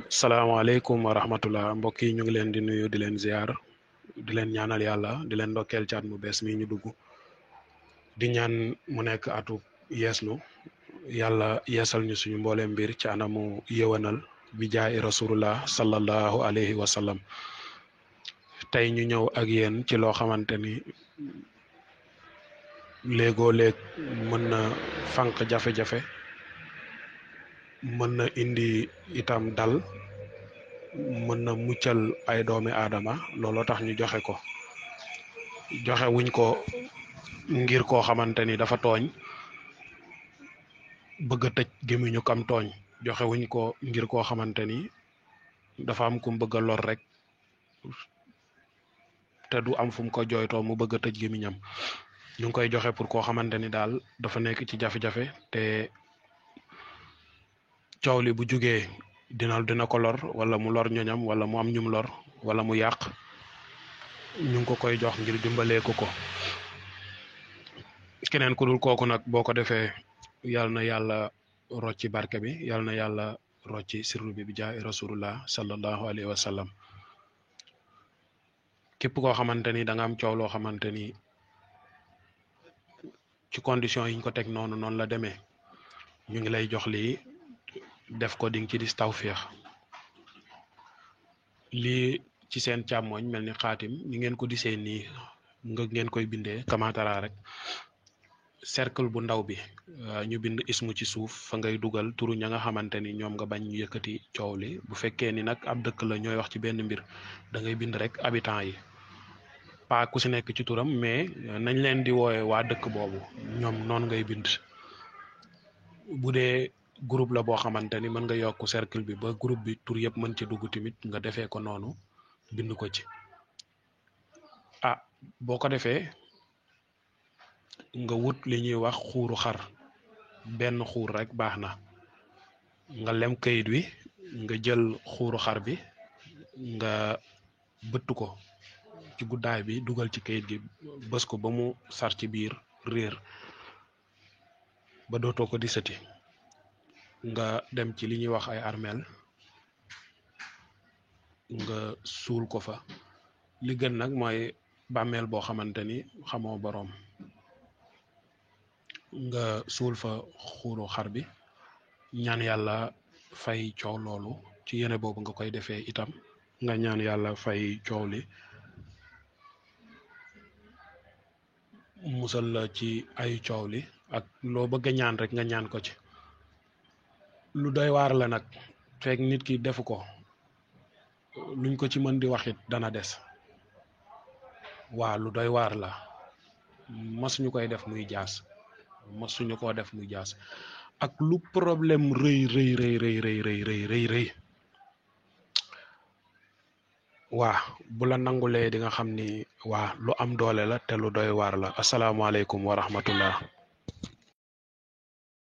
salaamaaleykum wa rahmatullah mbokk yi ñu ngi leen di nuyu di leen ziar di leen ñaanal yàlla di leen ndokkeel caat mu bees mi ñu dugg di ñaan mu nekk atu yeeslu yàlla yeesal ñu suñu mbooleem mbir ci anamu yëwanal bi jaay rasulullah sallallahu alayhi wa sallam tey ñu ñëw ak yéen ci loo xamante ni léegoo léeg mën na fànq jafe-jafe mën na indi itam dal mën na muccal ay doomi aadama looloo tax ñu joxe ko joxe wuñ ko ngir koo xamante ni dafa tooñ bëgg a tëj gémmiñu kam tooñ joxe wuñ ko ngir koo xamante ni dafa am kum bëgg a lor rek te du am fu mu ko jooytoo mu bëgg a tëj gémmiñam ñu ngi koy joxe pour koo xamante ni daal dafa nekk ci jafe-jafe te coow li bu jugee dina ko lor wala mu lor ñoñam wala mu am ñum lor wala mu yàq ñu ngi ko koy jox ngir dimbalee ko keneen ku dul kooku nag boo ko defee yal na yàlla rocci barke bi yal na yàlla rocci sirru bi jaay rasulullah sallallahu alayhi wa sallam képp koo xamante ni da nga am coow loo xamante ni ci condition yiñ ko teg noonu la demee ñu ngi lay jox lii def ko ding ci dis tawféex lii ci seen càmmooñ mel ni xaatim ni ngeen ko disee nii nga ngeen koy bindee kamaatara rek cercle bu ndaw bi ñu bind ismu ci suuf fa ngay dugal turu ña nga xamante ni ñoom nga bañ ñu yëkkati coow li bu fekkee ni nag ab dëkk la ñooy wax ci benn mbir da ngay bind rek habitant yi pas ku si nekk ci turam mais nañ leen di woowe waa dëkk boobu ñoom noonu ngay bind bu dee groupe la boo xamante ni mën nga yokk cercle bi ba groupe bi tur yëpp mën ci dugg tamit nga defee ko noonu bind ko ci boo ko defee nga wut li ñuy wax xuuru xar benn xuur rek baax na nga lem kayit wi nga jël xuuru xar bi nga bëtt ko ci guddaay bi dugal ci kayit gi bës ko ba mu sar ci biir réer ba dootoo ko disati nga dem ci li ñuy wax ay armeel nga suul ko fa li gën nag mooy bàmmeel boo xamante ni xamoo boroom nga suul fa xuuru xar bi ñaan yàlla fay coow loolu ci yene boobu nga koy defee itam nga ñaan yàlla fay coow li musal la ci ay coow li ak loo bëgg a ñaan rek nga ñaan ko ci lu doy waar la nag fekk nit ki defu ko luñ ko ci mën di waxit dana des waa lu doy waar la masuñu koy def muy jaas masuñu koo def muy jaas ak lu problème rëy waa bu la nangulee di nga xam ni waa lu am doole la te lu doy waar la asalaamaaleykum wa rahmatullah